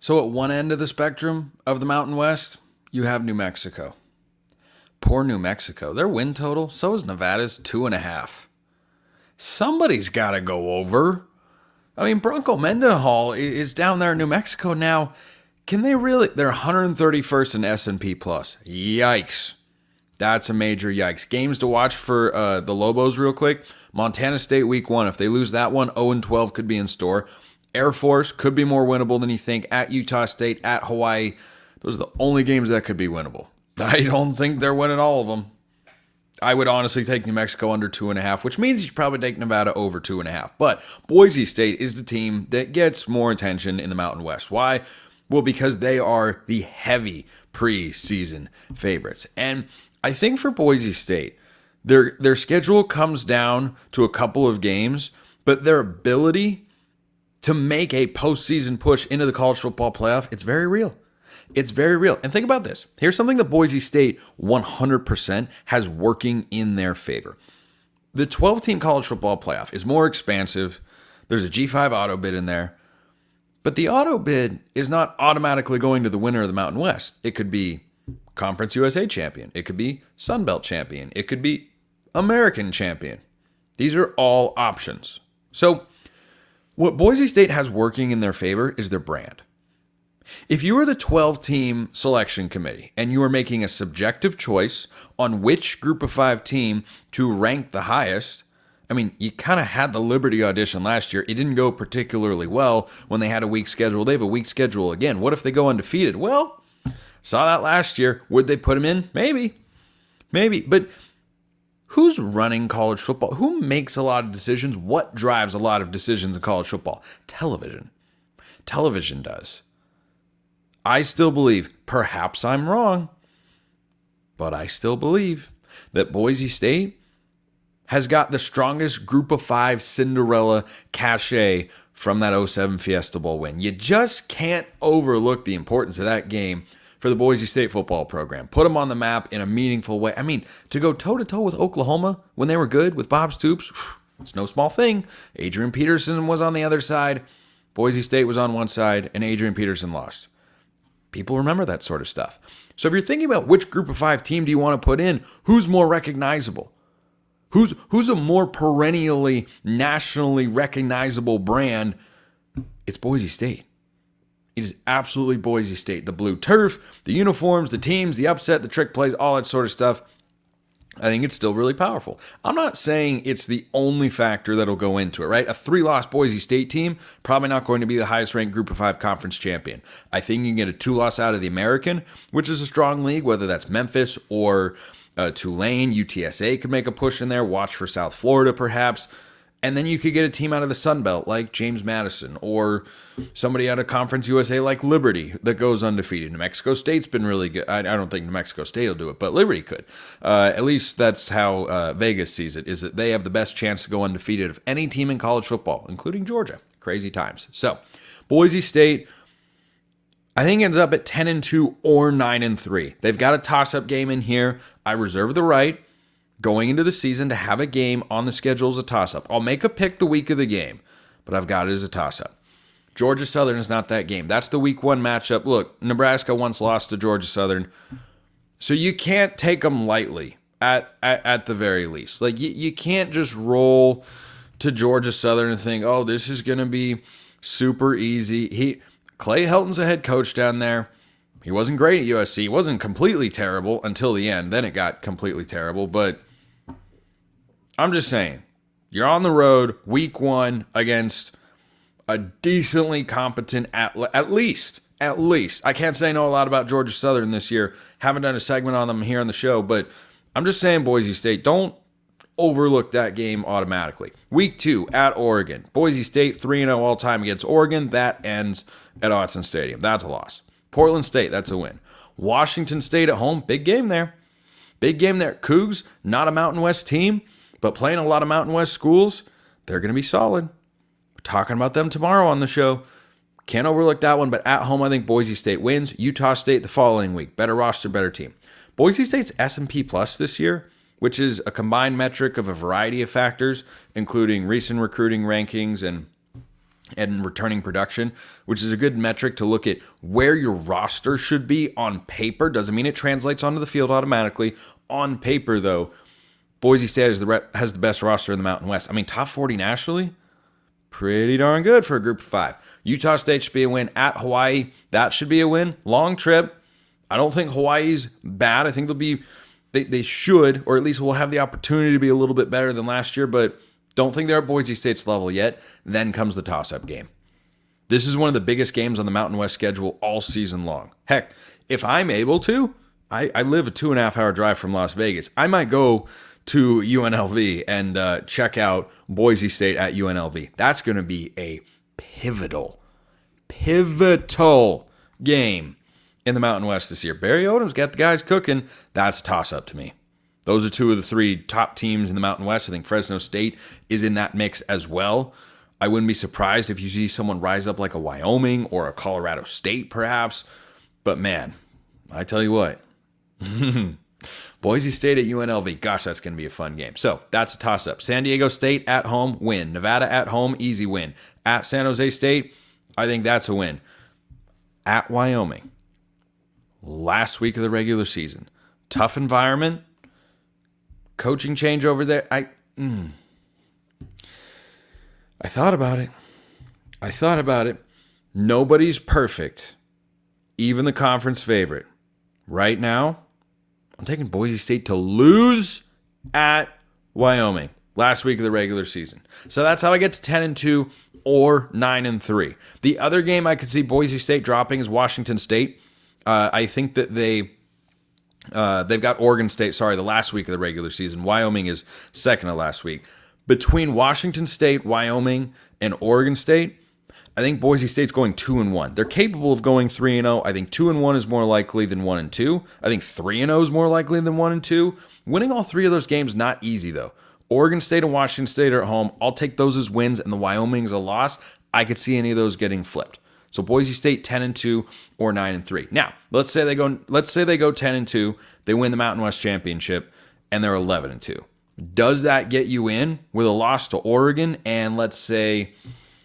So at one end of the spectrum of the Mountain West, you have New Mexico. Poor New Mexico. Their win total, so is Nevada's 2.5. Somebody's got to go over. I mean, Bronco Mendenhall is down there in New Mexico now. Can they really? They're 131st in S&P Plus. Yikes. That's a major yikes. Games to watch for the Lobos real quick. Montana State week 1. If they lose that one, 0-12 could be in store. Air Force could be more winnable than you think. At Utah State, at Hawaii. Those are the only games that could be winnable. I don't think they're winning all of them. I would honestly take New Mexico under 2.5, which means you probably take Nevada over 2.5. But Boise State is the team that gets more attention in the Mountain West. Why? Well, because they are the heavy preseason favorites. And I think for Boise State, their schedule comes down to a couple of games, but their ability to make a postseason push into the college football playoff, it's very real. It's very real. And think about this. Here's something that Boise State 100% has working in their favor. The 12-team college football playoff is more expansive. There's a G5 auto bid in there. But the auto bid is not automatically going to the winner of the Mountain West. It could be Conference USA champion. It could be Sun Belt champion. It could be American champion. These are all options. So what Boise State has working in their favor is their brand. If you are the 12-team selection committee and you are making a subjective choice on which group of 5 team to rank the highest, I mean, you kind of had the Liberty audition last year. It didn't go particularly well when they had a weak schedule. They have a weak schedule again. What if they go undefeated? Well, saw that last year. Would they put them in? Maybe. But who's running college football? Who makes a lot of decisions? What drives a lot of decisions in college football? Television. Television does. I still believe, perhaps I'm wrong, but I still believe that Boise State has got the strongest group of 5 Cinderella cachet from that '07 Fiesta Bowl win. You just can't overlook the importance of that game for the Boise State football program. Put them on the map in a meaningful way. I mean, to go toe-to-toe with Oklahoma when they were good with Bob Stoops, it's no small thing. Adrian Peterson was on the other side. Boise State was on one side, and Adrian Peterson lost. People remember that sort of stuff. So if you're thinking about which group of 5 team do you want to put in, who's more recognizable? Who's a more perennially, nationally recognizable brand? It's Boise State. It is absolutely Boise State. The blue turf, the uniforms, the teams, the upset, the trick plays, all that sort of stuff. I think it's still really powerful. I'm not saying it's the only factor that'll go into it, right? A 3-loss Boise State team, probably not going to be the highest-ranked Group of 5 conference champion. I think you can get a 2-loss out of the American, which is a strong league, whether that's Memphis or Tulane. UTSA could make a push in there. Watch for South Florida, perhaps. And then you could get a team out of the Sun Belt like James Madison or somebody out of Conference USA like Liberty that goes undefeated. New Mexico State's been really good. I don't think New Mexico State will do it, but Liberty could. At least that's how Vegas sees it, is that they have the best chance to go undefeated of any team in college football, including Georgia. Crazy times. So Boise State, I think, ends up at 10-2 or 9-3. They've got a toss-up game in here. I reserve the right going into the season to have a game on the schedule as a toss-up. I'll make a pick the week of the game, but I've got it as a toss-up. Georgia Southern is not that game. That's the week 1 matchup. Look, Nebraska once lost to Georgia Southern, so you can't take them lightly at the very least. Like, you can't just roll to Georgia Southern and think, oh, this is going to be super easy. Clay Helton's a head coach down there. He wasn't great at USC. He wasn't completely terrible until the end. Then it got completely terrible, but I'm just saying, you're on the road week 1 against a decently competent, at least. I can't say I know a lot about Georgia Southern this year. Haven't done a segment on them here on the show, but I'm just saying, Boise State, don't overlook that game automatically. Week 2 at Oregon. Boise State 3-0 all time against Oregon. That ends at Autzen Stadium. That's a loss. Portland State, that's a win. Washington State at home, big game there. Cougs, not a Mountain West team, but playing a lot of Mountain West schools. They're going to be solid. We're talking about them tomorrow on the show. Can't overlook that one, but at home, I think Boise State wins. Utah State the following week. Better roster, better team. Boise State's S&P Plus this year, which is a combined metric of a variety of factors, including recent recruiting rankings and and returning production, which is a good metric to look at where your roster should be on paper. Doesn't mean it translates onto the field automatically. On paper, though, Boise State has the best roster in the Mountain West. I mean, top 40 nationally, pretty darn good for a group of 5. Utah State should be a win at Hawaii. That should be a win. Long trip. I don't think Hawaii's bad. I think they should, or at least will have the opportunity to be a little bit better than last year, but don't think they're at Boise State's level yet. Then comes the toss-up game. This is one of the biggest games on the Mountain West schedule all season long. Heck, if I'm able to, I live a 2.5-hour drive from Las Vegas. I might go to UNLV and check out Boise State at UNLV. That's going to be a pivotal game in the Mountain West this year. Barry Odom's got the guys cooking. That's a toss-up to me. Those are 2 of the 3 top teams in the Mountain West. I think Fresno State is in that mix as well. I wouldn't be surprised if you see someone rise up like a Wyoming or a Colorado State, perhaps. But man, I tell you what, Boise State at UNLV, gosh, that's going to be a fun game. So that's a toss-up. San Diego State at home, win. Nevada at home, easy win. At San Jose State, I think that's a win. At Wyoming, last week of the regular season, tough environment. Coaching change over there. I thought about it. Nobody's perfect. Even the conference favorite. Right now, I'm taking Boise State to lose at Wyoming. Last week of the regular season. So that's how I get to 10-2 or 9-3. The other game I could see Boise State dropping is Washington State. I think that they've got Oregon State, the last week of the regular season. Wyoming is second to last week. Between Washington State, Wyoming, and Oregon State, I think Boise State's going 2-1. They're capable of going 3-0. I think 2-1 is more likely than 1-2. I think 3-0 is more likely than 1-2. Winning all 3 of those games, not easy, though. Oregon State and Washington State are at home. I'll take those as wins, and the Wyoming is a loss. I could see any of those getting flipped. So Boise State 10-2 or 9-3. Now, let's say they go 10-2, they win the Mountain West Championship, and they're 11-2. Does that get you in with a loss to Oregon? And let's say,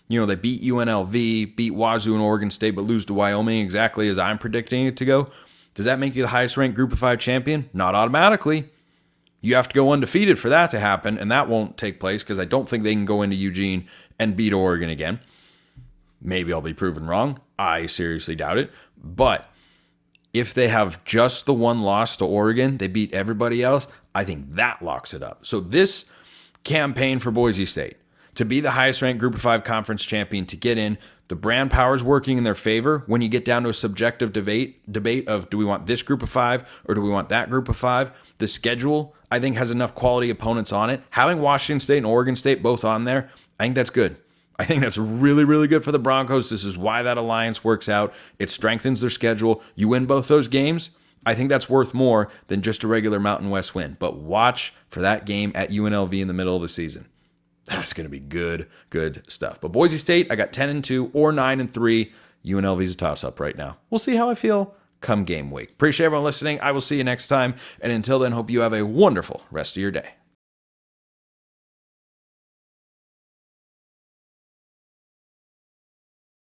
they beat UNLV, beat Wazoo and Oregon State, but lose to Wyoming exactly as I'm predicting it to go. Does that make you the highest ranked Group of 5 champion? Not automatically. You have to go undefeated for that to happen, and that won't take place because I don't think they can go into Eugene and beat Oregon again. Maybe I'll be proven wrong. I seriously doubt it. But if they have just the one loss to Oregon, they beat everybody else, I think that locks it up. So this campaign for Boise State, to be the highest ranked Group of 5 conference champion, to get in, the brand power's working in their favor. When you get down to a subjective debate of do we want this Group of 5 or do we want that Group of 5, the schedule, I think, has enough quality opponents on it. Having Washington State and Oregon State both on there, I think that's good. I think that's really, really good for the Broncos. This is why that alliance works out. It strengthens their schedule. You win both those games, I think that's worth more than just a regular Mountain West win. But watch for that game at UNLV in the middle of the season. That's going to be good stuff. But Boise State, I got 10-2 or 9-3. UNLV's a toss-up right now. We'll see how I feel come game week. Appreciate everyone listening. I will see you next time. And until then, hope you have a wonderful rest of your day.